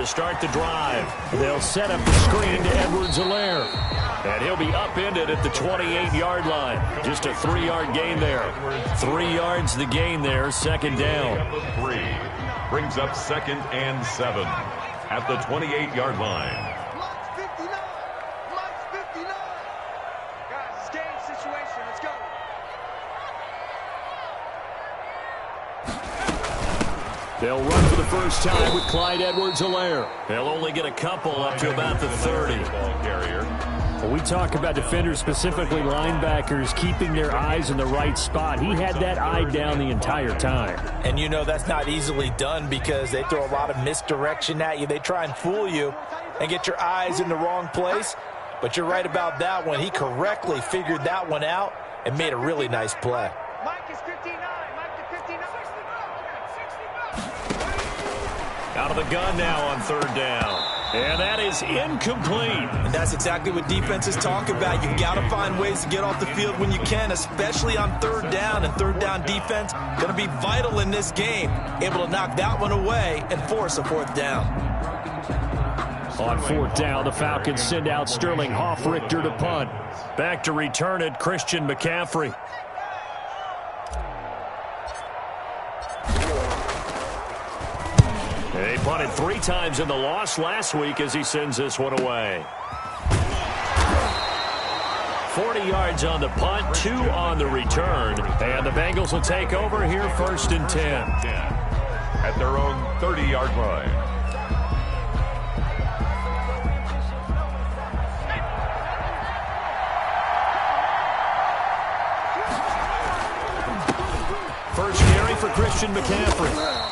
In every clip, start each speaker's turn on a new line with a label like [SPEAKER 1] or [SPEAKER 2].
[SPEAKER 1] to start the drive. They'll set up the screen to Edwards-Helaire. And he'll be upended at the 28-yard line. Just a 3-yard gain there. 3 yards the gain there, second down.
[SPEAKER 2] Brings up 2nd and 7 at the 28-yard line.
[SPEAKER 1] They'll run for the first time with Clyde Edwards-Helaire. They'll only get a couple up to about the 30.
[SPEAKER 3] Well, we talk about defenders, specifically linebackers, keeping their eyes in the right spot. He had that eye down the entire time.
[SPEAKER 4] And you know that's not easily done because they throw a lot of misdirection at you. They try and fool you and get your eyes in the wrong place. But you're right about that one. He correctly figured that one out and made a really nice play.
[SPEAKER 1] Out of the gun now on 3rd down. And that is incomplete.
[SPEAKER 4] And that's exactly what defenses talk about. You've got to find ways to get off the field when you can, especially on 3rd down. And 3rd down defense going to be vital in this game. Able to knock that one away and force a 4th down.
[SPEAKER 1] On 4th down, the Falcons send out Sterling Hoffrichter to punt. Back to return it, Christian McCaffrey. They punted 3 times in the loss last week as he sends this one away. 40 yards on the punt, 2 on the return. And the Bengals will take over here 1st and 10.
[SPEAKER 2] At their own 30-yard line.
[SPEAKER 1] First carry for Christian McCaffrey.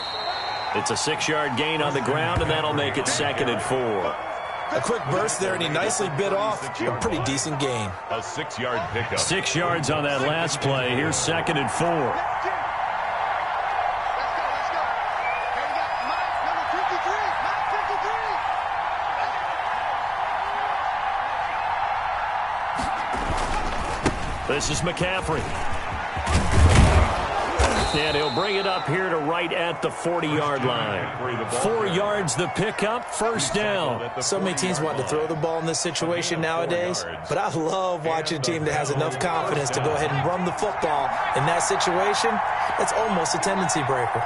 [SPEAKER 1] It's a 6-yard gain on the ground, and that'll make it 2nd and 4.
[SPEAKER 4] A quick burst there, and he nicely bit off a pretty decent gain.
[SPEAKER 2] A 6-yard pickup.
[SPEAKER 1] 6 yards on that last play. Here's 2nd and 4. This is McCaffrey. And he'll bring it up here to right at the 40-yard line. 4 yards the pickup, 1st down.
[SPEAKER 4] So many teams want to throw the ball in this situation nowadays, but I love watching a team that has enough confidence to go ahead and run the football. In that situation, it's almost a tendency breaker.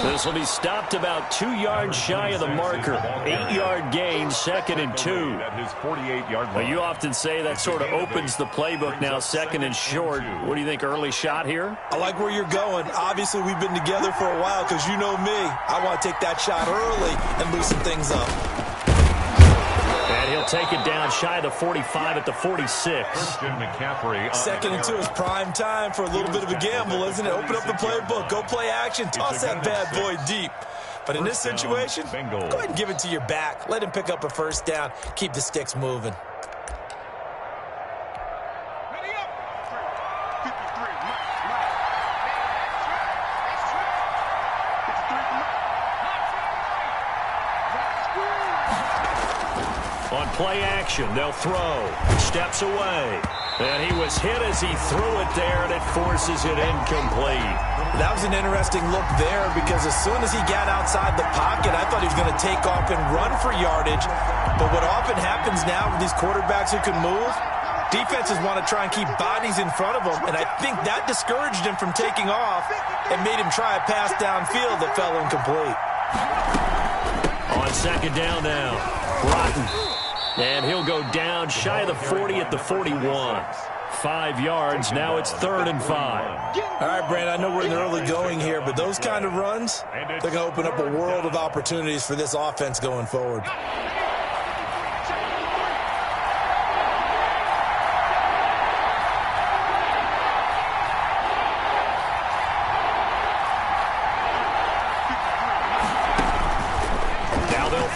[SPEAKER 1] This will be stopped about 2 yards shy of the marker. 8-yard gain, 2nd and 2. Well, you often say that sort of opens the playbook now, 2nd and short. What do you think, early shot here?
[SPEAKER 4] I like where you're going. Obviously, we've been together for a while because you know me. I want to take that shot early and loosen things up.
[SPEAKER 1] And he'll take it down shy of the 45 at the 46.
[SPEAKER 4] 2nd and 2 is prime time for a little bit of a gamble, isn't it? Open up the playbook, go play action, toss that bad boy deep. But in this situation, go ahead and give it to your back. Let him pick up a 1st down. Keep the sticks moving.
[SPEAKER 1] On play action, they'll throw. Steps away. And he was hit as he threw it there, and it forces it incomplete.
[SPEAKER 4] That was an interesting look there because as soon as he got outside the pocket, I thought he was going to take off and run for yardage. But what often happens now with these quarterbacks who can move, defenses want to try and keep bodies in front of them, and I think that discouraged him from taking off and made him try a pass downfield that fell incomplete.
[SPEAKER 1] On 2nd down now, Broughton. And he'll go down shy of the 40 at the 41. 5 yards. Now it's 3rd and 5.
[SPEAKER 4] All right, Brand, I know we're in the early going here, but those kind of runs, they're going to open up a world of opportunities for this offense going forward.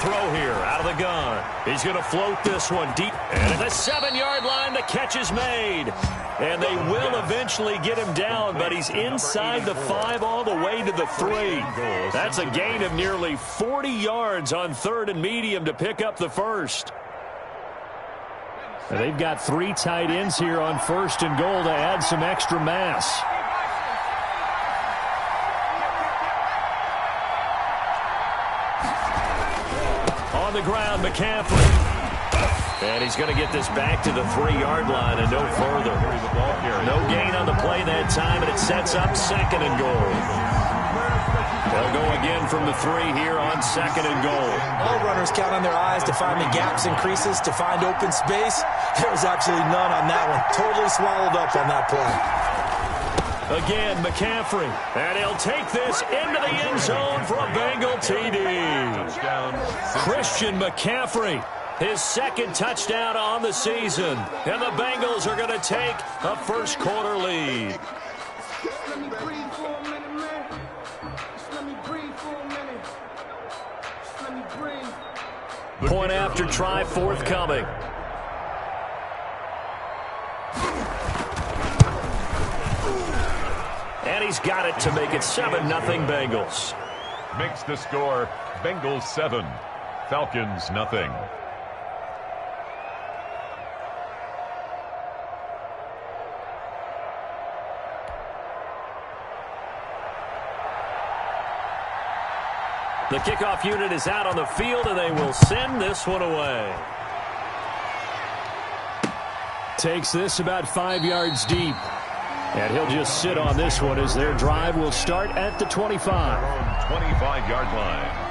[SPEAKER 1] Throw here out of the gun. He's going to float this one deep. And at the 7-yard line, the catch is made. And they will eventually get him down, but he's inside the 5 all the way to the 3. That's a gain of nearly 40 yards on 3rd and medium to pick up the 1st.
[SPEAKER 3] And they've got 3 tight ends here on 1st and goal to add some extra mass. On the ground, McCaffrey. And he's going to get this back to the 3-yard line and no further. No gain on the play that time, and it sets up 2nd and goal. They'll go again from the 3 here on 2nd and goal.
[SPEAKER 4] All runners count on their eyes to find the gaps and creases, to find open space. There was absolutely none on that one. Totally swallowed up on that play.
[SPEAKER 3] Again, McCaffrey. And he'll take this into the end zone for a Bengal TD. Christian McCaffrey, his 2nd touchdown on the season. And the Bengals are going to take a first-quarter lead. Point after try forthcoming. And he's got it to make it 7-0 Bengals.
[SPEAKER 2] Makes the score Bengals 7, Falcons nothing.
[SPEAKER 3] The kickoff unit is out on the field, and they will send this one away. Takes this about 5 yards deep. And he'll just sit on this one as their drive will start at the 25.
[SPEAKER 2] 25-yard line.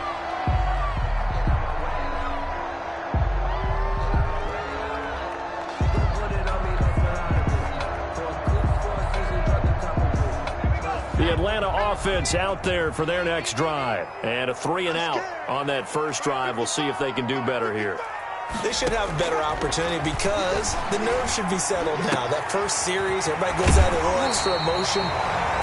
[SPEAKER 3] The Atlanta offense out there for their next drive. And a 3-and-out on that first drive. We'll see if they can do better here.
[SPEAKER 4] They should have a better opportunity because the nerves should be settled now. That first series, everybody goes out with a little extra emotion.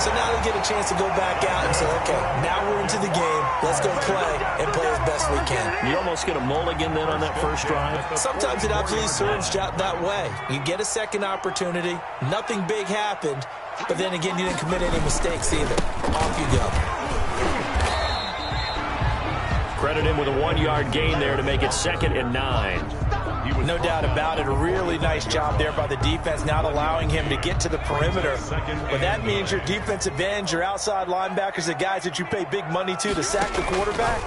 [SPEAKER 4] So now they get a chance to go back out and say, okay, now we're into the game. Let's go play and play as best we can.
[SPEAKER 3] You almost get a mulligan then on that first drive?
[SPEAKER 4] Sometimes it absolutely serves that way. You get a second opportunity. Nothing big happened. But then again, you didn't commit any mistakes either. Off you go.
[SPEAKER 3] Credit him with a 1-yard gain there to make it 2nd and 9.
[SPEAKER 4] No doubt about it. A really nice job there by the defense, not allowing him to get to the perimeter. But that means your defensive ends, your outside linebackers, the guys that you pay big money to sack the quarterback,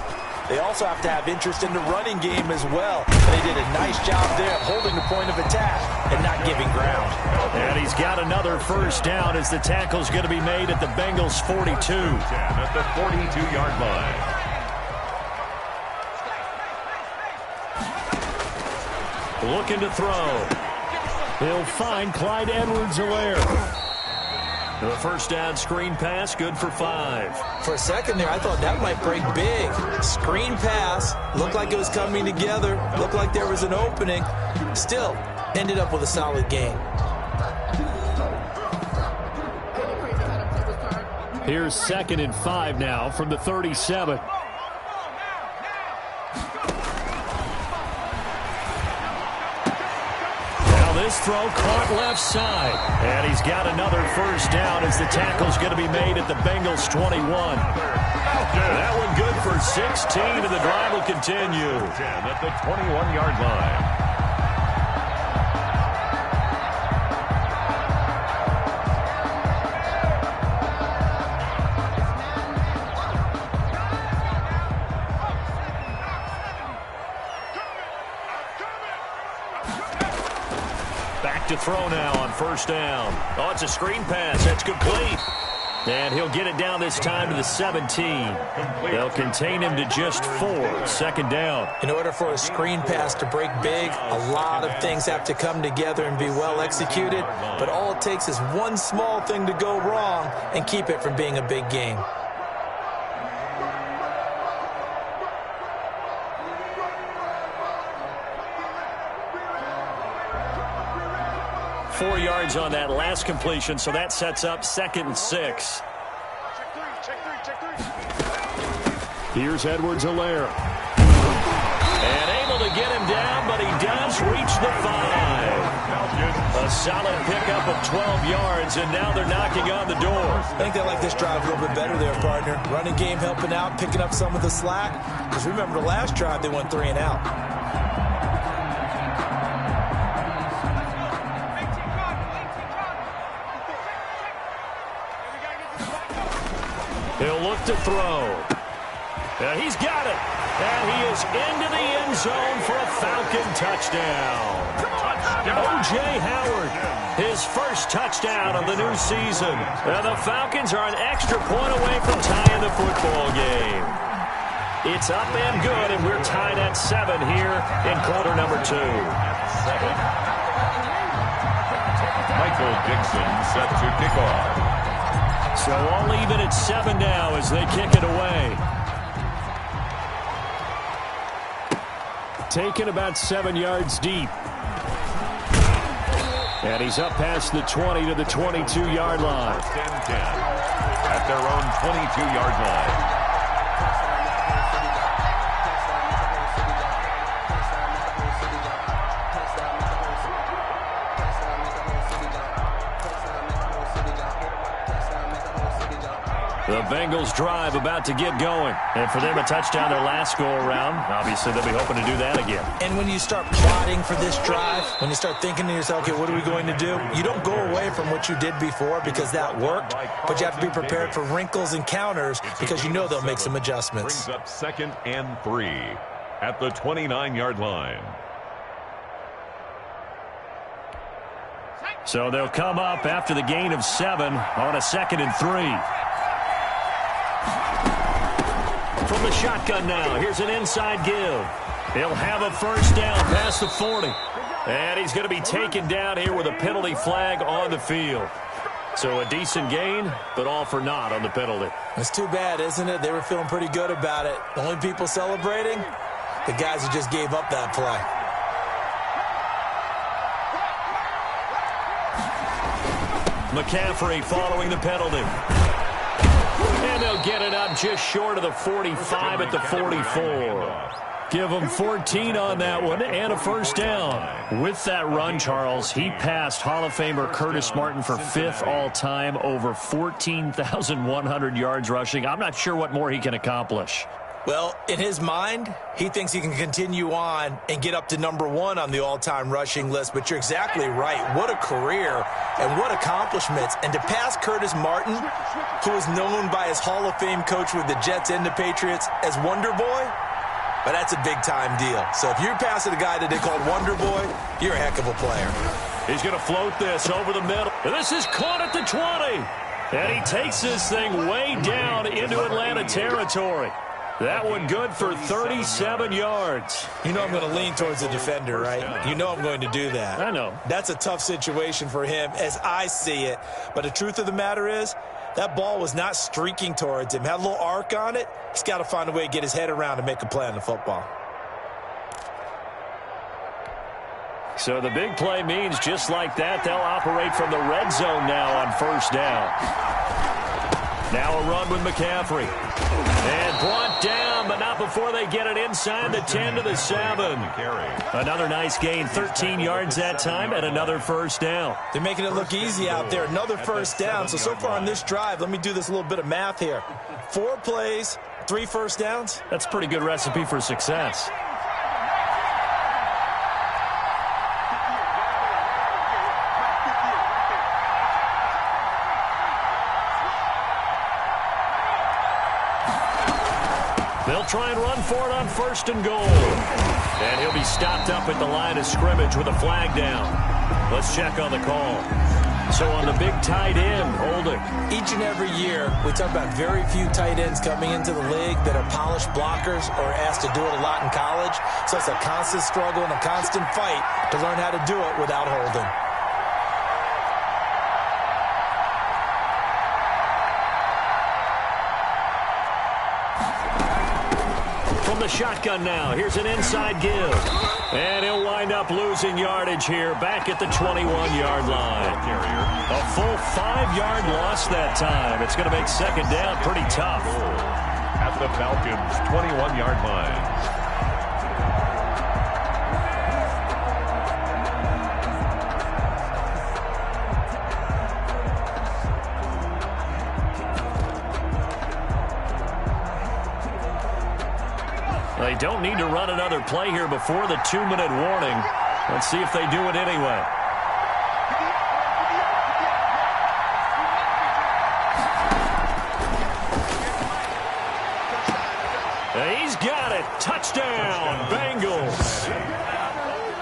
[SPEAKER 4] they also have to have interest in the running game as well. And they did a nice job there of holding the point of attack and not giving ground.
[SPEAKER 3] And he's got another first down as the tackle's going to be made at the Bengals' 42.
[SPEAKER 2] At the 42-yard line.
[SPEAKER 3] Looking to throw. He'll find Clyde Edwards-Helaire. The first down screen pass, good for 5.
[SPEAKER 4] For a second there, I thought that might break big. Screen pass, looked like it was coming together, looked like there was an opening. Still, ended up with a solid gain.
[SPEAKER 3] Here's 2nd and 5 now from the 37. This throw caught left side. And he's got another first down as the tackle's going to be made at the Bengals' 21. That one good for 16, and the drive will continue.
[SPEAKER 2] At the 21-yard line.
[SPEAKER 3] To throw now on first down. Oh, it's a screen pass. That's complete. And he'll get it down this time to the 17. They'll contain him to just 4. 2nd down.
[SPEAKER 4] In order for a screen pass to break big, a lot of things have to come together and be well executed. But all it takes is one small thing to go wrong and keep it from being a big game.
[SPEAKER 3] Four yards on that last completion, so that sets up 2nd and 6. Here's Edwards-Helaire. And able to get him down, but he does reach the 5. A solid pickup of 12 yards, and now they're knocking on the door.
[SPEAKER 4] I think they like this drive a little bit better there, partner. Running game helping out, picking up some of the slack. Because remember, the last drive they went 3-and-out.
[SPEAKER 1] look to throw. He's got it. And he is into the end zone for a Falcon touchdown. O.J. Howard, his first touchdown of the new season. And the Falcons are an extra point away from tying the football game. It's up and good, and we're tied at 7 here in quarter number 2.
[SPEAKER 2] Michael Dixon set to kick off.
[SPEAKER 1] So all even at 7 now as they kick it away. Taken about 7 yards deep. And he's up past the 20 to the 22-yard line.
[SPEAKER 2] 10-10 at their own 22-yard line.
[SPEAKER 1] The Bengals drive about to get going. And for them, a touchdown their last go-around. Obviously, they'll be hoping to do that again.
[SPEAKER 4] And when you start plotting for this drive, when you start thinking to yourself, okay, what are we going to do? You don't go away from what you did before because that worked, but you have to be prepared for wrinkles and counters because you know they'll make some adjustments.
[SPEAKER 2] Brings up 2nd and 3 at the 29-yard line.
[SPEAKER 1] So they'll come up after the gain of 7 on a 2nd and 3. From the shotgun now, here's an inside give. He'll have a first down past the 40. And he's going to be taken down here with a penalty flag on the field. So a decent gain, but all for naught on the penalty.
[SPEAKER 4] It's too bad, isn't it? They were feeling pretty good about it. The only people celebrating, the guys who just gave up that play.
[SPEAKER 1] McCaffrey following the penalty. And they'll get it up just short of the 45 at the 44. Give him 14 on that one and a first down. With that run, Charles, he passed Hall of Famer Curtis Martin for 5th all-time, over 14,100 yards rushing. I'm not sure what more he can accomplish.
[SPEAKER 4] Well, in his mind, he thinks he can continue on and get up to number 1 on the all-time rushing list. But you're exactly right. What a career and what accomplishments. And to pass Curtis Martin, who is known by his Hall of Fame coach with the Jets and the Patriots as Wonder Boy, but that's a big-time deal. So if you're passing a guy that they called Wonder Boy, you're a heck of a player.
[SPEAKER 1] He's going to float this over the middle. And this is caught at the 20. And he takes this thing way down into Atlanta territory. That one good for 37 yards.
[SPEAKER 4] You know I'm going to lean towards the defender, right? You know I'm going to do that.
[SPEAKER 1] I know.
[SPEAKER 4] That's a tough situation for him as I see it. But the truth of the matter is, that ball was not streaking towards him. Had a little arc on it. He's got to find a way to get his head around and make a play on the football.
[SPEAKER 1] So the big play means just like that, they'll operate from the red zone now on first down. Now a run with McCaffrey. And brought down, but not before they get it inside the 10 to the 7. Another nice gain, 13 yards that time, and another first down.
[SPEAKER 4] They're making it look easy out there. Another first down. So far on this drive, let me do this little bit of math here. 4 plays, 3 first downs.
[SPEAKER 1] That's a pretty good recipe for success. They'll try and run for it on first and goal. And he'll be stopped up at the line of scrimmage with a flag down. Let's check on the call. So on the big tight end, holding.
[SPEAKER 4] Each and every year, we talk about very few tight ends coming into the league that are polished blockers or asked to do it a lot in college. So it's a constant struggle and a constant fight to learn how to do it without holding.
[SPEAKER 1] Shotgun now. Here's an inside give. And he'll wind up losing yardage here back at the 21-yard line. A full 5-yard loss that time. It's going to make second down pretty tough.
[SPEAKER 2] At the Falcons' 21-yard line.
[SPEAKER 1] They don't need to run another play here before the 2-minute warning. Let's see if they do it anyway. got it. Touchdown, Bengals.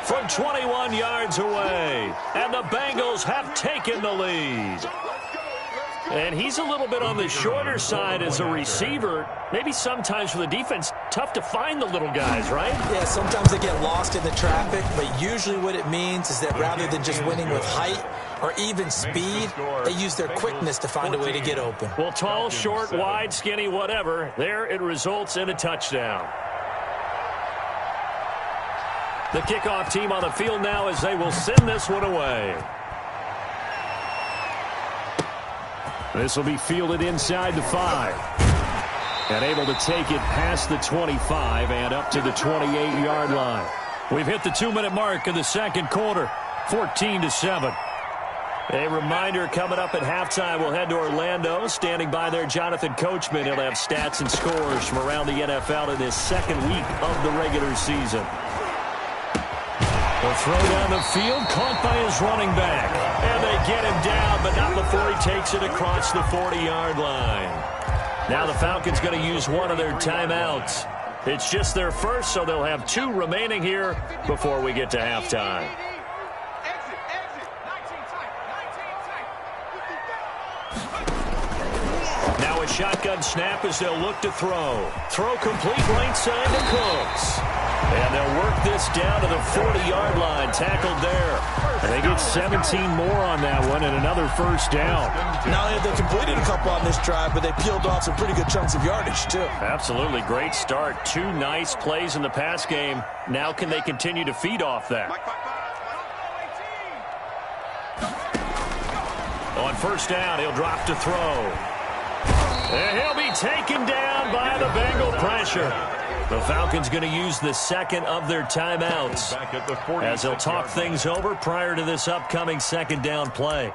[SPEAKER 1] From 21 yards away. And the Bengals have taken the lead. And he's a little bit on the shorter side as a receiver. Maybe sometimes for the defense, tough to find the little guys, right?
[SPEAKER 4] Yeah, sometimes they get lost in the traffic, but usually what it means is that rather than just winning with height or even speed, they use their quickness to find a way to get open.
[SPEAKER 1] Well, tall, short, wide, skinny, whatever, there it results in a touchdown. The kickoff team on the field now as they will send this one away. This will be fielded inside the 5. And able to take it past the 25 and up to the 28-yard line. We've hit the 2-minute mark of the second quarter, 14-7. A reminder coming up at halftime, we'll head to Orlando. Standing by there, Jonathan Coachman. He'll have stats and scores from around the NFL in this second week of the regular season. The throw down the field, caught by his running back. And they get him down, but not before he takes it across the 40-yard line. Now the Falcons going to use one of their timeouts. It's just their first, so they'll have 2 remaining here before we get to halftime. Now a shotgun snap as they'll look to throw. Throw complete right side to Cooks. And they'll work this down to the 40-yard line, tackled there. And they get 17 more on that one and another first down.
[SPEAKER 4] Not only have they completed a couple on this drive, but they peeled off some pretty good chunks of yardage, too.
[SPEAKER 1] Absolutely. Great start. 2 nice plays in the pass game. Now can they continue to feed off that? On first down, he'll drop to throw. And he'll be taken down by the Bengal pressure. The Falcons going to use the second of their timeouts as they'll talk things over prior to this upcoming second down play.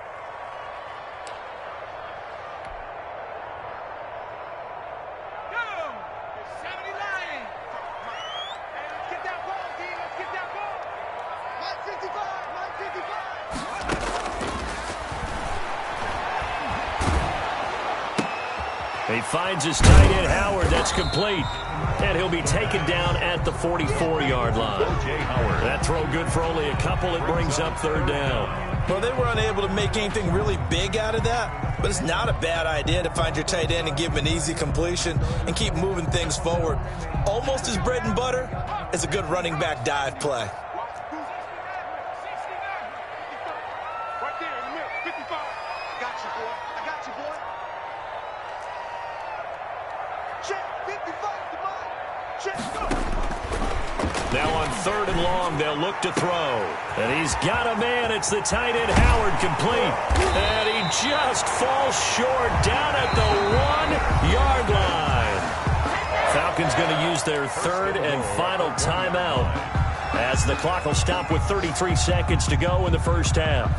[SPEAKER 1] He finds his tight end, Howard. That's complete. And he'll be taken down at the 44-yard line. That throw good for only a couple. It brings up third down.
[SPEAKER 4] Well, they were unable to make anything really big out of that, but it's not a bad idea to find your tight end and give him an easy completion and keep moving things forward. Almost as bread and butter as a good running back dive play.
[SPEAKER 1] Now on third and long, they'll look to throw. And he's got a man. It's the tight end, Howard, complete. And he just falls short down at the 1-yard line. Falcons going to use their third and final timeout as the clock will stop with 33 seconds to go in the first half.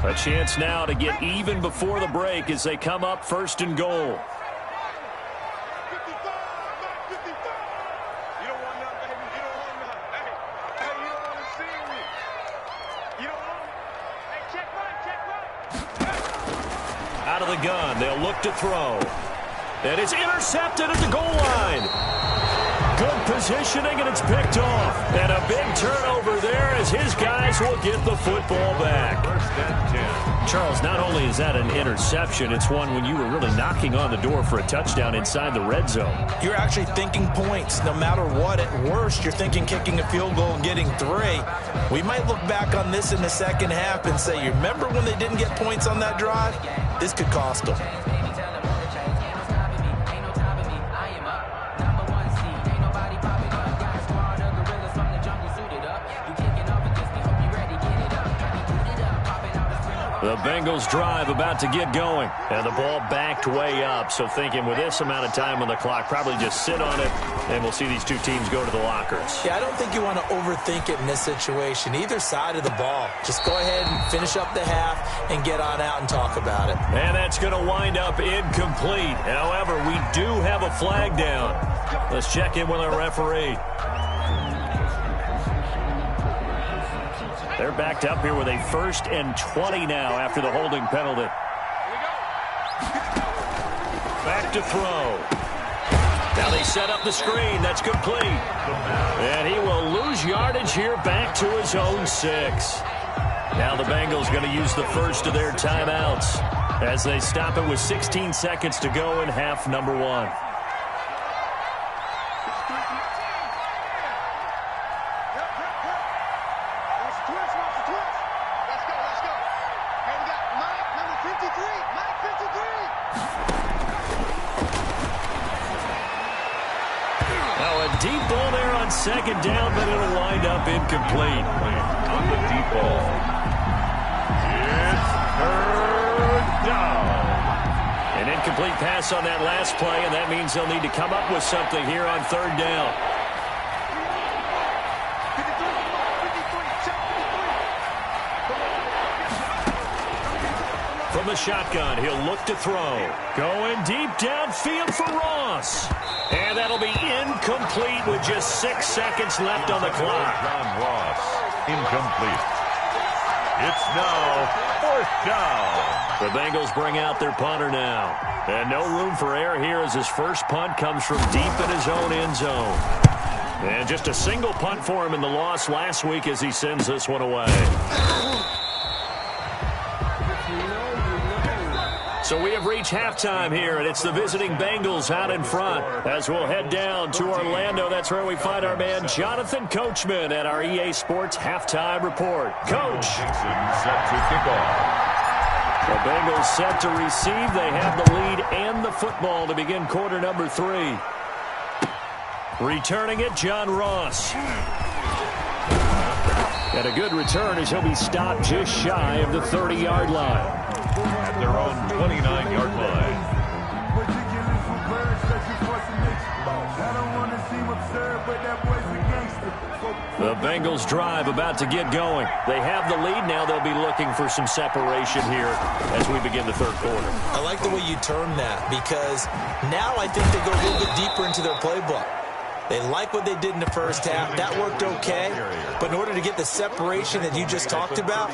[SPEAKER 1] A chance now to get even before the break as they come up first and goal. Out of the gun, they'll look to throw. And it's intercepted at the goal line. Good positioning, and it's picked off. And a big turnover there as his guys will get the football back. Charles, not only is that an interception, it's one when you were really knocking on the door for a touchdown inside the red zone.
[SPEAKER 4] You're actually thinking points. No matter what, at worst, you're thinking kicking a field goal and getting 3. We might look back on this in the second half and say, you remember when they didn't get points on that drive? This could cost them.
[SPEAKER 1] The Bengals drive about to get going. And the ball backed way up. So thinking with this amount of time on the clock, probably just sit on it, and we'll see these two teams go to the lockers.
[SPEAKER 4] Yeah, I don't think you want to overthink it in this situation. Either side of the ball. Just go ahead and finish up the half and get on out and talk about it.
[SPEAKER 1] And that's going to wind up incomplete. However, we do have a flag down. Let's check in with our referee. They're backed up here with a 1st and 20 now after the holding penalty. Back to throw. Now they set up the screen. That's complete. And he will lose yardage here back to his own 6. Now the Bengals going to use the first of their timeouts as they stop it with 16 seconds to go in half number 1.
[SPEAKER 3] Deep ball there on second down, but it'll wind up incomplete.
[SPEAKER 2] On the deep ball. It's third down.
[SPEAKER 1] An incomplete pass on that last play, and that means they'll need to come up with something here on third down. From the shotgun, he'll look to throw. Going deep downfield for Ross. And that'll be incomplete with just 6 seconds left on the clock.
[SPEAKER 2] John Ross, incomplete. It's now fourth down.
[SPEAKER 1] The Bengals bring out their punter now. And no room for error here as his first punt comes from deep in his own end zone. And just a single punt for him in the loss last week as he sends this one away. So we have reached halftime here, and it's the visiting Bengals out in front. As we'll head down to Orlando, that's where we find our man Jonathan Coachman at our EA Sports Halftime Report. Coach.
[SPEAKER 2] Set to kick off.
[SPEAKER 1] The Bengals set to receive. They have the lead and the football to begin quarter number 3. Returning it, John Ross. And a good return as he'll be stopped just shy of the 30-yard line.
[SPEAKER 2] At their own 29-yard line.
[SPEAKER 1] The Bengals drive about to get going. They have the lead. Now they'll be looking for some separation here as we begin the third quarter.
[SPEAKER 4] I like the way you term that because now I think they go a little bit deeper into their playbook. They like what they did in the first half. That worked okay. But in order to get the separation that you just talked about,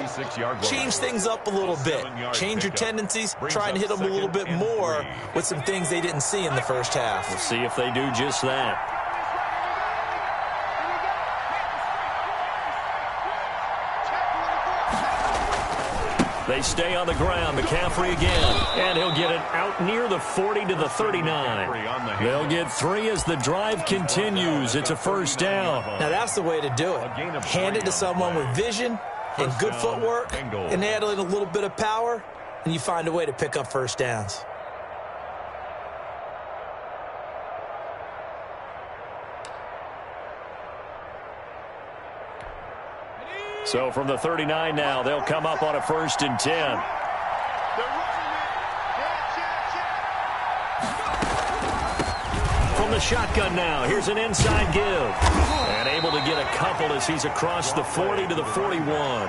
[SPEAKER 4] change things up a little bit. Change your tendencies. Try and hit them a little bit more with some things they didn't see in the first half.
[SPEAKER 1] We'll see if they do just that. They stay on the ground. McCaffrey again. And he'll get it out near the 40 to the 39. They'll get 3 as the drive continues. It's a first down.
[SPEAKER 4] Now that's the way to do it. Hand it to someone with vision and good footwork and add in a little bit of power, and you find a way to pick up first downs.
[SPEAKER 1] So from the 39 now, they'll come up on a 1st and 10. From the shotgun now, here's an inside give. And able to get a couple as he's across the 40 to the 41.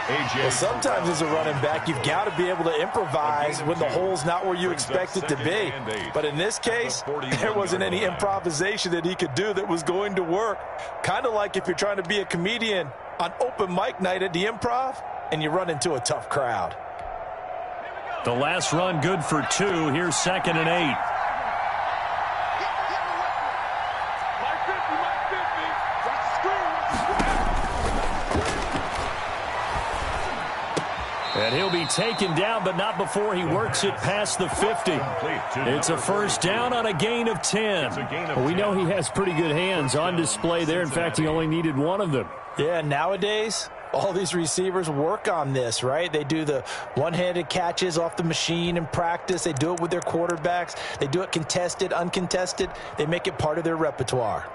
[SPEAKER 4] Well, sometimes as a running back, you've got to be able to improvise when the hole's not where you expect it to be. But in this case, there wasn't any improvisation that he could do that was going to work. Kind of like if you're trying to be a comedian on open mic night at the Improv and you run into a tough crowd.
[SPEAKER 1] The last run good for 2. Here's 2nd and 8. And he'll be taken down, but not before he works it past the 50. It's a first down on a gain of 10.
[SPEAKER 3] Well, we know he has pretty good hands on display there. In fact, he only needed one of them.
[SPEAKER 4] Yeah, nowadays, all these receivers work on this, right? They do the one-handed catches off the machine in practice. They do it with their quarterbacks. They do it contested, uncontested. They make it part of their repertoire.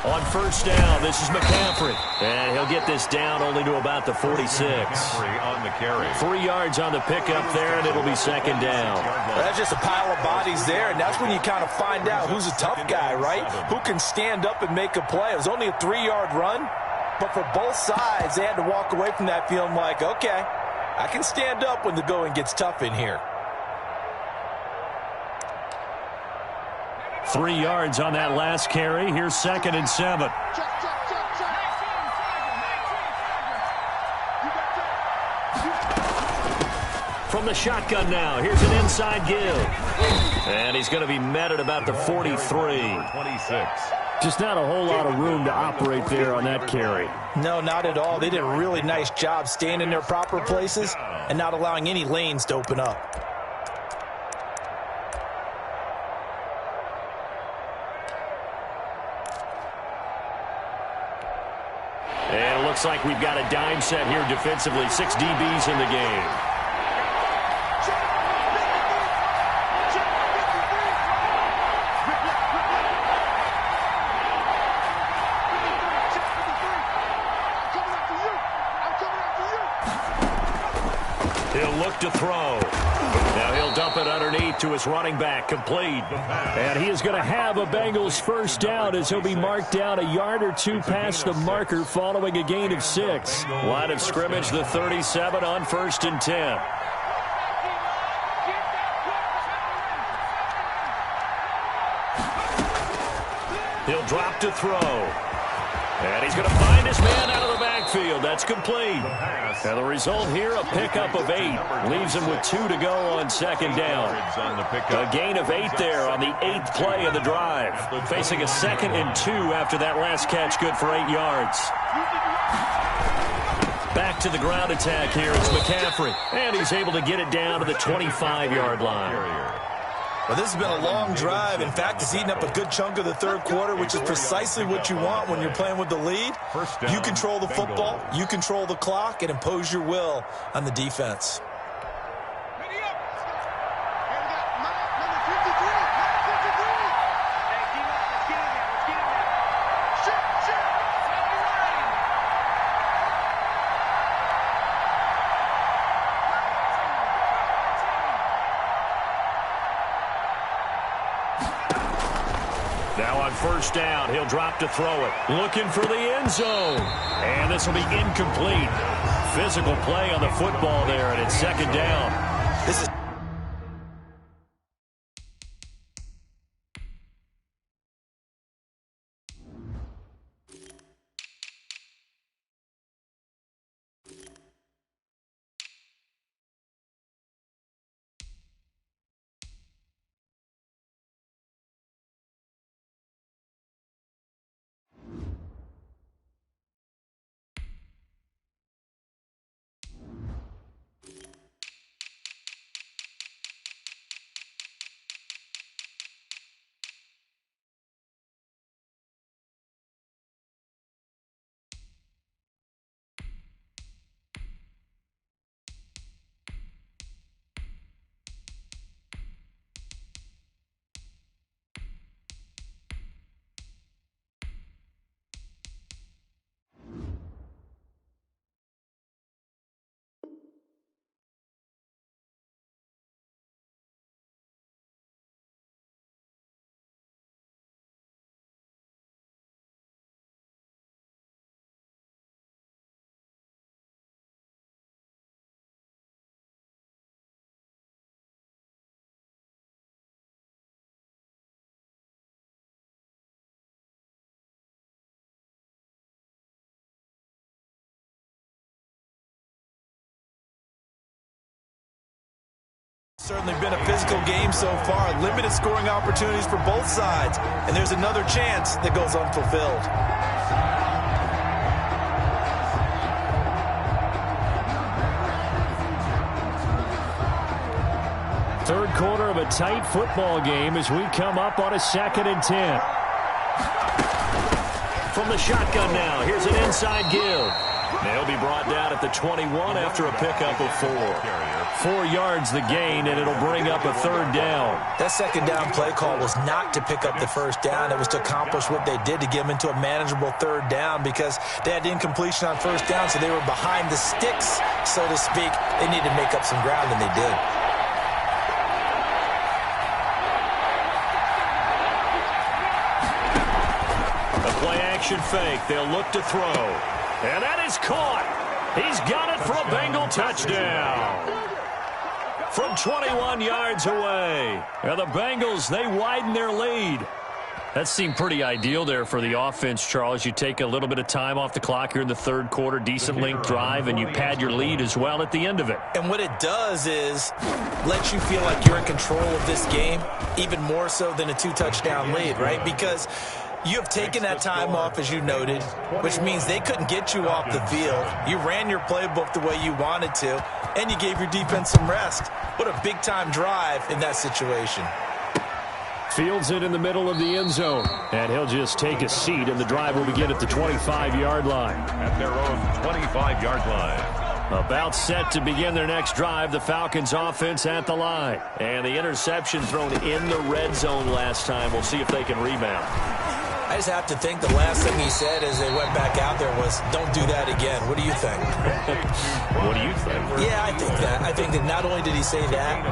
[SPEAKER 1] On first down, this is McCaffrey. And he'll get this down only to about the 46.
[SPEAKER 2] On the carry.
[SPEAKER 1] 3 yards on the pickup there, and it'll be 2nd down.
[SPEAKER 4] Well, that's just a pile of bodies there, and that's when you kind of find out who's a tough guy, right? Who can stand up and make a play. It was only a 3-yard run, but for both sides, they had to walk away from that feeling like, okay, I can stand up when the going gets tough in here.
[SPEAKER 1] 3 yards on that last carry. Here's 2nd and 7. From the shotgun now, here's an inside give. And he's going to be met at about the 43.
[SPEAKER 2] 26.
[SPEAKER 1] Just not a whole lot of room to operate there on that carry.
[SPEAKER 4] No, not at all. They did a really nice job staying in their proper places and not allowing any lanes to open up.
[SPEAKER 1] And it looks like we've got a dime set here defensively. 6 DBs in the game. He'll look to throw. Now he'll dump it underneath to his running back, complete. And he is going to have a Bengals first down as he'll be marked down a yard or two past the marker following a gain of 6. Line of scrimmage, the 37 on 1st and 10. He'll drop to throw. And he's going to find his man out of the backfield. That's complete. And the result here, a pickup of 8. Leaves him with 2 to go on 2nd down. A gain of 8 there on the 8th play of the drive. Facing a 2nd and 2 after that last catch, good for 8 yards. Back to the ground attack here. It's McCaffrey. And he's able to get it down to the 25-yard line.
[SPEAKER 4] Well, this has been a long drive. In fact, it's eaten up a good chunk of the 3rd quarter, which is precisely what you want when you're playing with the lead. You control the football, you control the clock, and impose your will on the defense.
[SPEAKER 1] Now on 1st down, he'll drop to throw it. Looking for the end zone. And this will be incomplete. Physical play on the football there, and it's 2nd down.
[SPEAKER 4] This is certainly been a physical game so far. Limited scoring opportunities for both sides. And there's another chance that goes unfulfilled.
[SPEAKER 1] Third quarter of a tight football game as we come up on a 2nd and 10. From the shotgun now, here's an inside give. They'll be brought down at the 21 after a pickup of 4. 4 yards the gain, and it'll bring up a 3rd down.
[SPEAKER 4] That 2nd down play call was not to pick up the 1st down. It was to accomplish what they did to get them into a manageable 3rd down because they had incompletion on 1st down, so they were behind the sticks, so to speak. They needed to make up some ground, and they did.
[SPEAKER 1] A play-action fake. They'll look to throw. And that is caught. He's got it for a Bengal touchdown. From 21 yards away. And the Bengals, they widen their lead. That seemed pretty ideal there for the offense, Charles. You take a little bit of time off the clock here in the third quarter, decent length drive, and you pad your lead as well at the end of it.
[SPEAKER 4] And what it does is let you feel like you're in control of this game, even more so than a 2-touchdown lead, right? Because you have taken that time off, as you noted, which means they couldn't get you off the field. You ran your playbook the way you wanted to, and you gave your defense some rest. What a big-time drive in that situation.
[SPEAKER 1] Fields it in the middle of the end zone, and he'll just take a seat, and the drive will begin at the 25-yard line.
[SPEAKER 2] At their own 25-yard line.
[SPEAKER 1] About set to begin their next drive, the Falcons offense at the line. And the interception thrown in the red zone last time. We'll see if they can rebound.
[SPEAKER 4] I just have to think the last thing he said as they went back out there was, don't do that again. What do you think?
[SPEAKER 1] What do you think?
[SPEAKER 4] Yeah, I think that. I think that not only did he say that,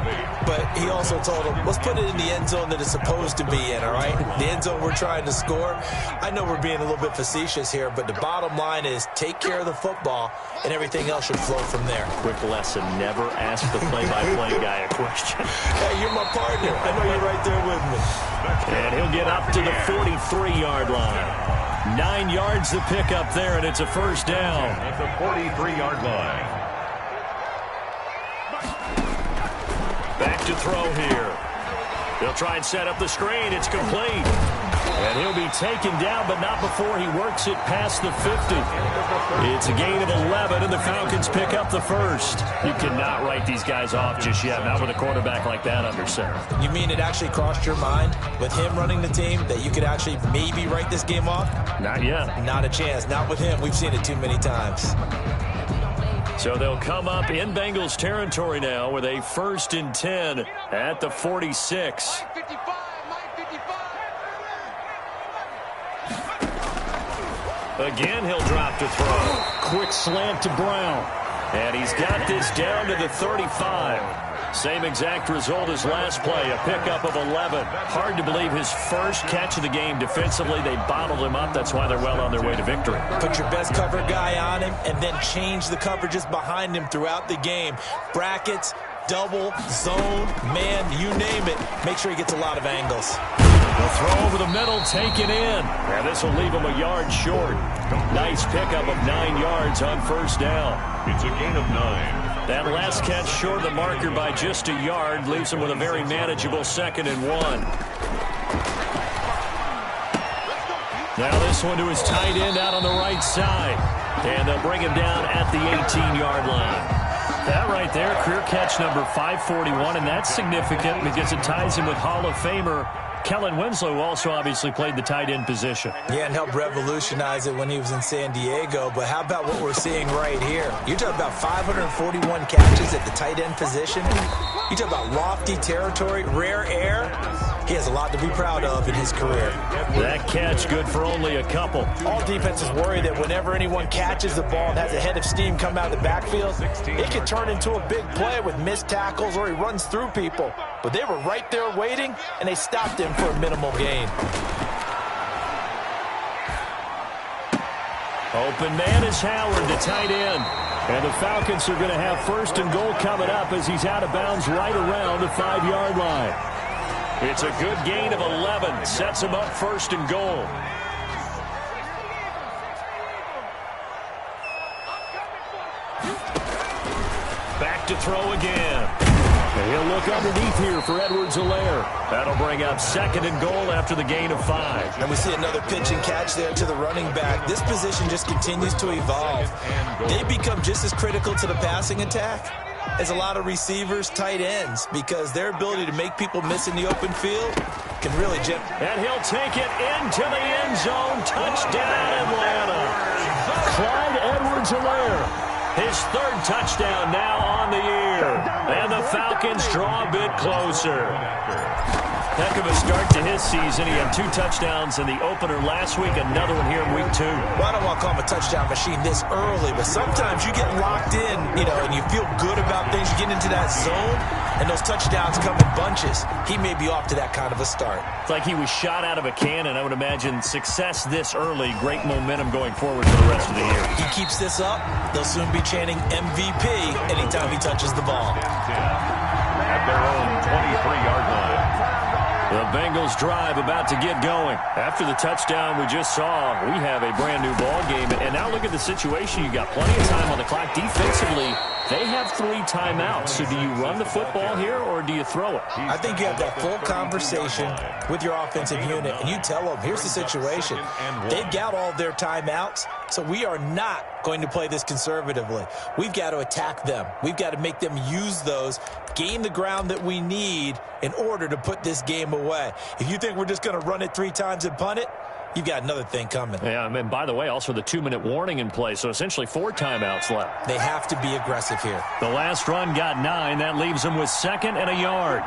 [SPEAKER 4] but he also told him, let's put it in the end zone that it's supposed to be in, all right? The end zone we're trying to score. I know we're being a little bit facetious here, but the bottom line is take care of the football, and everything else should flow from there.
[SPEAKER 1] Quick lesson, never ask the play-by-play guy a question.
[SPEAKER 4] Hey, you're my partner. I know you're right there with me.
[SPEAKER 1] And he'll get up to the 43-yard line. 9 yards to pick up there, and it's a first down.
[SPEAKER 2] At the 43-yard line.
[SPEAKER 1] Back to throw here. He'll try and set up the screen. It's complete. And he'll be taken down, but not before he works it past the 50. It's a gain of 11, and the Falcons pick up the first. You cannot write these guys off just yet, not with a quarterback like that under center.
[SPEAKER 4] You mean it actually crossed your mind with him running the team that you could actually maybe write this game off?
[SPEAKER 1] Not yet.
[SPEAKER 4] Not a chance. Not with him. We've seen it too many times.
[SPEAKER 1] So they'll come up in Bengals territory now with a 1st and 10 at the 46. Again, he'll drop to throw. Quick slant to Brown. And he's got this down to the 35. Same exact result as last play, a pickup of 11. Hard to believe his first catch of the game defensively. They bottled him up. That's why they're well on their way to victory.
[SPEAKER 4] Put your best cover guy on him and then change the coverages behind him throughout the game. Brackets, double, zone, man, you name it. Make sure he gets a lot of angles.
[SPEAKER 1] The throw over the middle, taken in. And this will leave him a yard short. Nice pickup of 9 yards on first down.
[SPEAKER 2] It's a gain of 9.
[SPEAKER 1] That last catch short of the marker by just a yard leaves him with a very manageable 2nd and 1. Now this one to his tight end out on the right side. And they'll bring him down at the 18-yard line. That right there, career catch number 541, and that's significant because it ties him with Hall of Famer Kellen Winslow, who also obviously played the tight end position.
[SPEAKER 4] Yeah, and helped revolutionize it when he was in San Diego. But how about what we're seeing right here? You talk about 541 catches at the tight end position. You talk about lofty territory, rare air. He has a lot to be proud of in his career.
[SPEAKER 1] That catch good for only a couple.
[SPEAKER 4] All defenses worry that whenever anyone catches the ball and has a head of steam come out of the backfield, it can turn into a big play with missed tackles or he runs through people. But they were right there waiting, and they stopped him for a minimal gain.
[SPEAKER 1] Open man is Howard, the tight end. And the Falcons are going to have 1st and goal coming up as he's out of bounds right around the 5-yard line. It's a good gain of 11. Sets him up 1st and goal. Back to throw again. And he'll look underneath here for Edwards-Helaire. That'll bring up 2nd and goal after the gain of 5.
[SPEAKER 4] And we see another pitch and catch there to the running back. This position just continues to evolve. They become just as critical to the passing attack as a lot of receivers, tight ends, because their ability to make people miss in the open field can really jump.
[SPEAKER 1] And he'll take it into the end zone. Touchdown, Atlanta. Clyde Edwards-Helaire. His 3rd touchdown now on the year. And the Falcons draw a bit closer. Heck of a start to his season. He had 2 touchdowns in the opener last week, another one here in week 2.
[SPEAKER 4] Well, I don't want to call him a touchdown machine this early, but sometimes you get locked in, and you feel good about things. You get into that zone, and those touchdowns come in bunches. He may be off to that kind of a start.
[SPEAKER 1] It's like he was shot out of a cannon. I would imagine success this early, great momentum going forward for the rest of the year.
[SPEAKER 4] He keeps this up, they'll soon be chanting MVP anytime he touches the ball.
[SPEAKER 2] At their own 23-yard line.
[SPEAKER 1] The Bengals drive about to get going. After the touchdown we just saw, we have a brand new ball game. And now look at the situation. You got plenty of time on the clock. Defensively, they have 3 timeouts. So do you run the football here or do you throw it?
[SPEAKER 4] I think you have that full conversation with your offensive unit, and you tell them, here's the situation. They've got all their timeouts, so we are not going to play this conservatively. We've got to attack them. We've got to make them use those, gain the ground that we need in order to put this game away. If you think we're just going to run it 3 times and punt it, you've got another thing coming.
[SPEAKER 1] Yeah, and by the way, also the 2-minute warning in play, so essentially 4 timeouts left.
[SPEAKER 4] They have to be aggressive here.
[SPEAKER 1] The last run got 9. That leaves them with 2nd and a yard.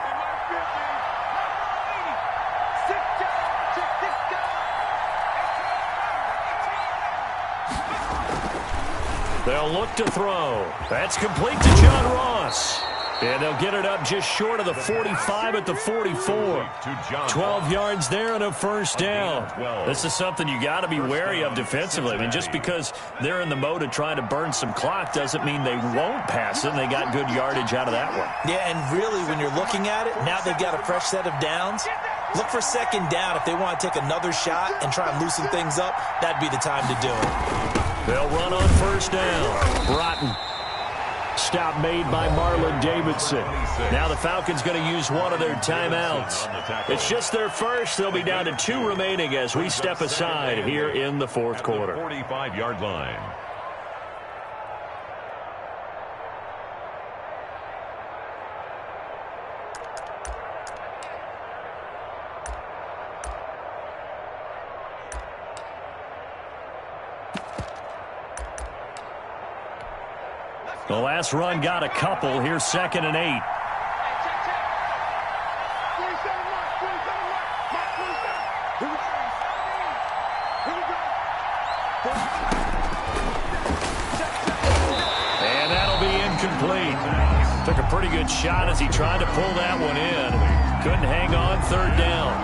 [SPEAKER 1] They'll look to throw. That's complete to John Ross. And they'll get it up just short of the 45 at the 44. 12 yards there and a first down. This is something you got to be wary of defensively. I mean, just because they're in the mode of trying to burn some clock doesn't mean they won't pass it, and they got good yardage out of that one.
[SPEAKER 4] Yeah, and really, when you're looking at it, now they've got a fresh set of downs. Look for 2nd down. If they want to take another shot and try and loosen things up, that'd be the time to do it.
[SPEAKER 1] They'll run on first down. Broughton. Stop made by Marlon Davidson. Now the Falcons going to use one of their timeouts. It's just their first. They'll be down to 2 remaining as we step aside here in the 4th quarter.
[SPEAKER 2] 45-yard line.
[SPEAKER 1] The last run got a couple. Here's 2nd and 8. And that'll be incomplete. Took a pretty good shot as he tried to pull that one in. Couldn't hang on 3rd down.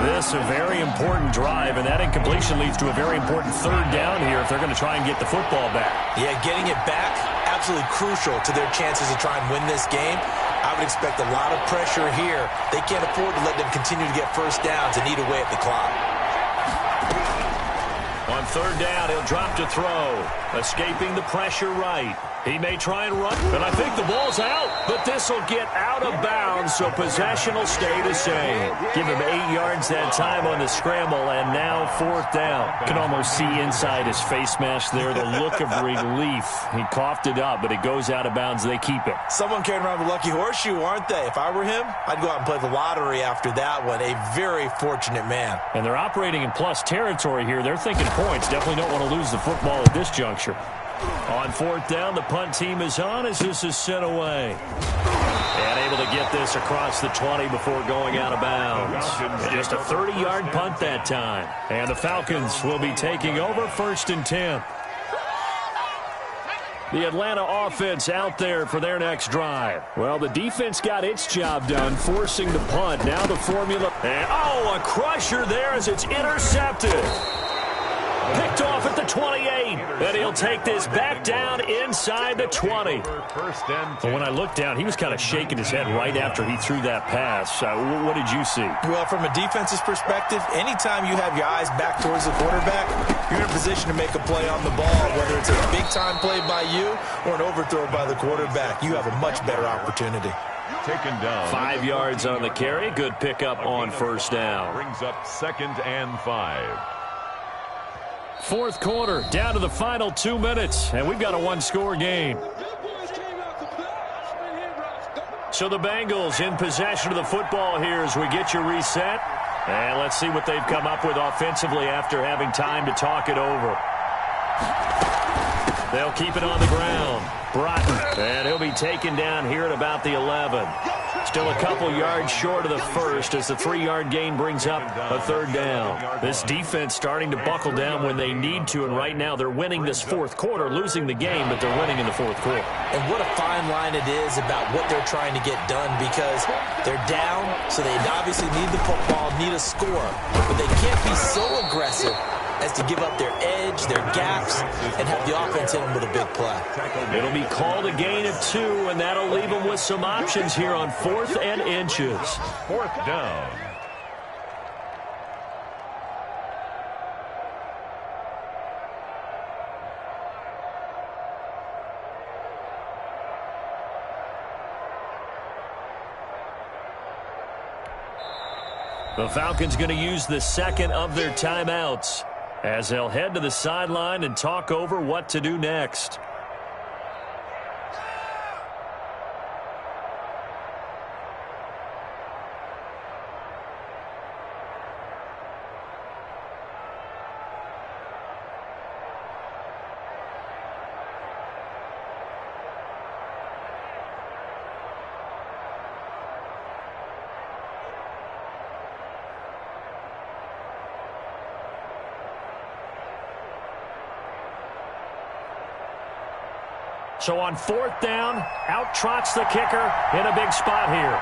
[SPEAKER 1] This a very important drive, and that incompletion leads to a very important 3rd down here if they're going to try and get the football back.
[SPEAKER 4] Yeah, getting it back, absolutely crucial to their chances to try and win this game. I would expect a lot of pressure here. They can't afford to let them continue to get first downs and eat away at the clock.
[SPEAKER 1] On 3rd down, he'll drop to throw. Escaping the pressure right. He may try and run, and I think the ball's out. But this will get out of bounds, so possession will stay the same. Give him 8 yards that time on the scramble, and now 4th down. Can almost see inside his face mask there the look of relief. He coughed it up, but it goes out of bounds. They keep it.
[SPEAKER 4] Someone carrying around the lucky horseshoe, aren't they? If I were him, I'd go out and play the lottery after that one. A very fortunate man.
[SPEAKER 1] And they're operating in plus territory here. They're thinking points. Definitely don't want to lose the football at this juncture. On 4th down, the punt team is on as this is sent away. And able to get this across the 20 before going out of bounds. And just a 30-yard punt that time. And the Falcons will be taking over 1st and 10. The Atlanta offense out there for their next drive. Well, the defense got its job done, forcing the punt. Now the formula. And, a crusher there as it's intercepted. Picked off at the 28. And he'll take this back down inside the 20. But when I looked down, he was kind of shaking his head right after he threw that pass. What did you see?
[SPEAKER 4] Well, from a defense's perspective, anytime you have your eyes back towards the quarterback, you're in a position to make a play on the ball, whether it's a big-time play by you or an overthrow by the quarterback. You have a much better opportunity.
[SPEAKER 2] Taken down.
[SPEAKER 1] 5 yards on the carry. Good pickup on 1st down.
[SPEAKER 2] Brings up 2nd and 5.
[SPEAKER 1] 4th quarter, down to the final 2 minutes, and we've got a 1-score game. So the Bengals in possession of the football here as we get you reset. And let's see what they've come up with offensively after having time to talk it over. They'll keep it on the ground. Broughton, and he'll be taken down here at about the 11. Still a couple yards short of the first as the 3-yard gain brings up a 3rd down. This defense starting to buckle down when they need to, and right now they're winning this 4th quarter, losing the game, but they're winning in the 4th quarter.
[SPEAKER 4] And what a fine line it is about what they're trying to get done, because they're down, so they obviously need the football, need a score, but they can't be so aggressive as to give up their edge, their gaps, and have the offense hit them with a big play.
[SPEAKER 1] It'll be called a gain of 2, and that'll leave them with some options here on 4th and inches.
[SPEAKER 2] 4th down.
[SPEAKER 1] The Falcons going to use the second of their timeouts as they'll head to the sideline and talk over what to do next. So on fourth down, out trots the kicker in a big spot here.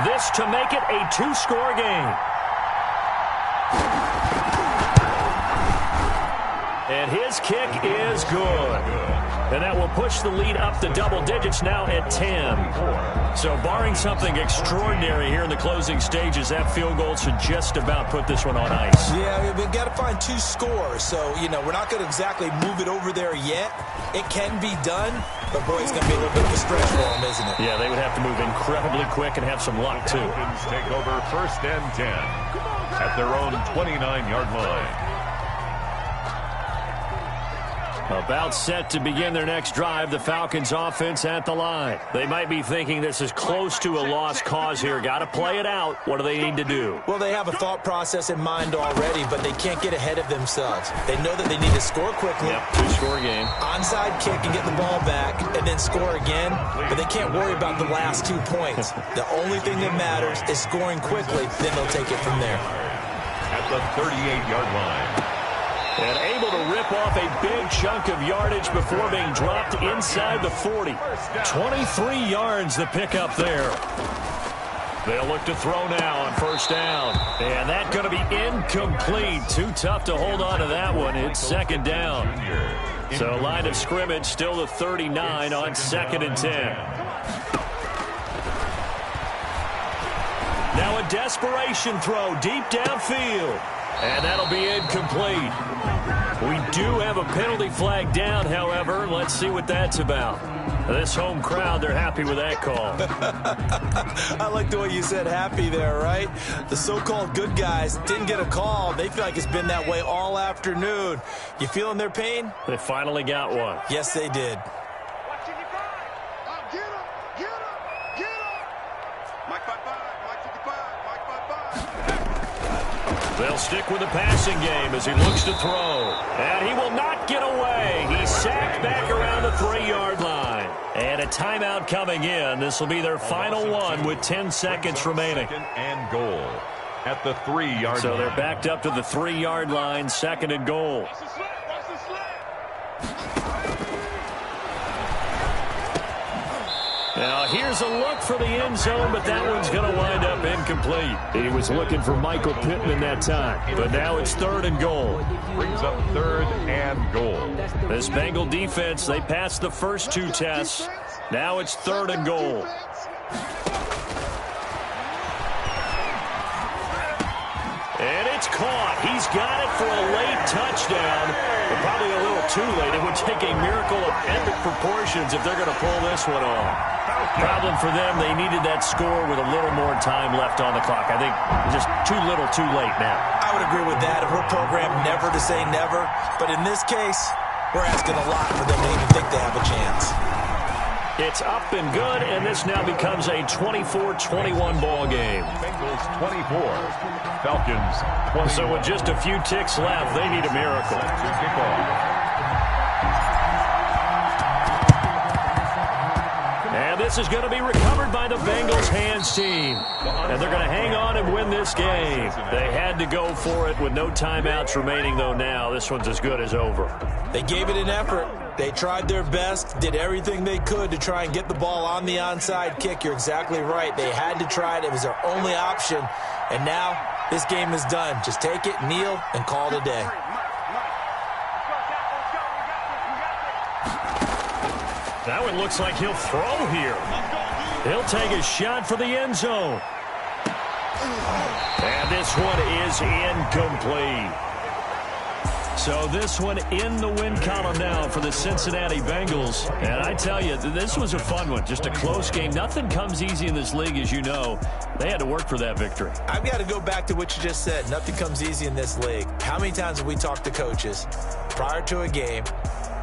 [SPEAKER 1] This to make it a two-score game. And his kick is good. And that will push the lead up the double digits now at 10. So barring something extraordinary here in the closing stages, that field goal should just about put this one on ice.
[SPEAKER 4] Yeah, we've got to find two scores. So, we're not going to exactly move it over there yet. It can be done, but, boy, it's going to be a little bit of a stretch for them, isn't it?
[SPEAKER 1] Yeah, they would have to move incredibly quick and have some luck, too.
[SPEAKER 2] Falcons take over first and 10 at their own 29-yard line.
[SPEAKER 1] About set to begin their next drive, the Falcons offense at the line. They might be thinking this is close to a lost cause here. Got to play it out. What do they need to do?
[SPEAKER 4] Well, they have a thought process in mind already, but they can't get ahead of themselves. They know that they need to score quickly.
[SPEAKER 1] Yep, two-score game.
[SPEAKER 4] Onside kick and get the ball back and then score again, but they can't worry about the last 2 points. The only thing that matters is scoring quickly, then they'll take it from there.
[SPEAKER 2] At the 38-yard line.
[SPEAKER 1] And able to rip off a big chunk of yardage before being dropped inside the 40. 23 yards the pickup there. They'll look to throw now on first down. And that's going to be incomplete. Too tough to hold on to that one. It's second down. So line of scrimmage still the 39 on second and 10. Now a desperation throw deep downfield. And that'll be incomplete. We do have a penalty flag down, however. Let's see what that's about. This home crowd, they're happy with that call.
[SPEAKER 4] I like the way you said happy there, right? The so-called good guys didn't get a call. They feel like it's been that way all afternoon. You feeling their pain?
[SPEAKER 1] They finally got one.
[SPEAKER 4] Yes, they did.
[SPEAKER 1] They'll stick with the passing game as he looks to throw. And he will not get away. He's sacked back around the 3-yard line. And a timeout coming in. This will be their final one with 10 seconds remaining.
[SPEAKER 2] Second and goal at the 3-yard line.
[SPEAKER 1] So they're backed up to the 3-yard line, second and goal. Now, here's a look for the end zone, but that one's going to wind up incomplete. He was looking for Michael Pittman that time, but now it's third and goal.
[SPEAKER 2] Brings up third and goal.
[SPEAKER 1] This Bengal defense, they passed the first 2 tests. Now it's third and goal. And it's caught. He's got it for a late touchdown, but probably a little too late. It would take a miracle of epic proportions if they're going to pull this one off. Problem for them, they needed that score with a little more time left on the clock. I think just too little too late now.
[SPEAKER 4] I would agree with that. We're programmed never to say never, but in this case, we're asking a lot for them to even think they have a chance.
[SPEAKER 1] It's up and good, and this now becomes a 24-21 ball game.
[SPEAKER 2] Bengals 24, Falcons 20.
[SPEAKER 1] So with just a few ticks left, they need a miracle. And this is going to be recovered by the Bengals hands team. And they're going to hang on and win this game. They had to go for it with no timeouts remaining, though now. This one's as good as over.
[SPEAKER 4] They gave it an effort. They tried their best, did everything they could to try and get the ball on the onside kick. You're exactly right. They had to try it. It was their only option. And now this game is done. Just take it, kneel, and call it a day.
[SPEAKER 1] That one looks like he'll throw here. He'll take a shot for the end zone. And this one is incomplete. So this one in the win column now for the Cincinnati Bengals. And I tell you, this was a fun one. Just a close game. Nothing comes easy in this league, as you know. They had to work for that victory.
[SPEAKER 4] I've got to go back to what you just said. Nothing comes easy in this league. How many times have we talked to coaches prior to a game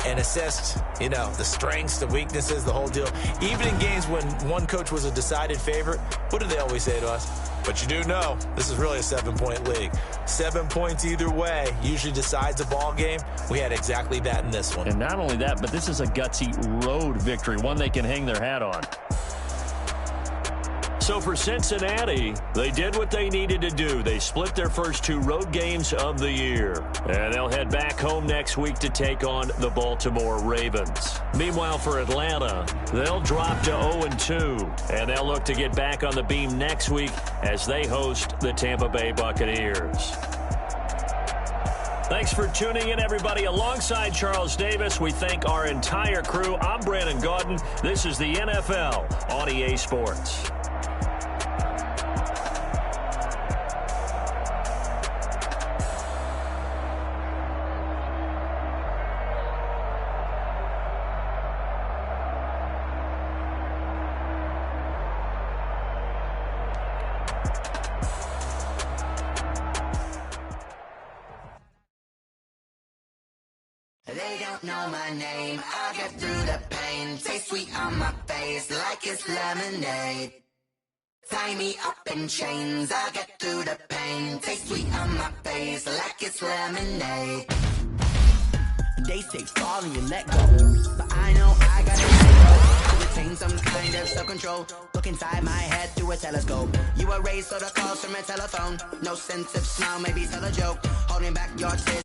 [SPEAKER 4] and assessed, the strengths, the weaknesses, the whole deal? Even in games when one coach was a decided favorite, what do they always say to us? But you do know this is really a 7-point league. 7 points either way usually decides a ball game. We had exactly that in this one.
[SPEAKER 1] And not only that, but this is a gutsy road victory, one they can hang their hat on. So for Cincinnati, they did what they needed to do. They split their first 2 road games of the year. And they'll head back home next week to take on the Baltimore Ravens. Meanwhile, for Atlanta, they'll drop to 0-2. And they'll look to get back on the beam next week as they host the Tampa Bay Buccaneers. Thanks for tuning in, everybody. Alongside Charles Davis, we thank our entire crew. I'm Brandon Gaudin. This is the NFL on EA Sports.
[SPEAKER 5] They don't know my name, I get through the pain. Taste sweet on my face like it's lemonade. Tie me up in chains, I get through the pain. Taste sweet on my face like it's lemonade. They say fall and you let go, but I know I gotta let go to retain some kind of self-control. Look inside my head through a telescope. You were raised so the calls from a telephone. No sense of smile, maybe tell a joke. Holding back your tears.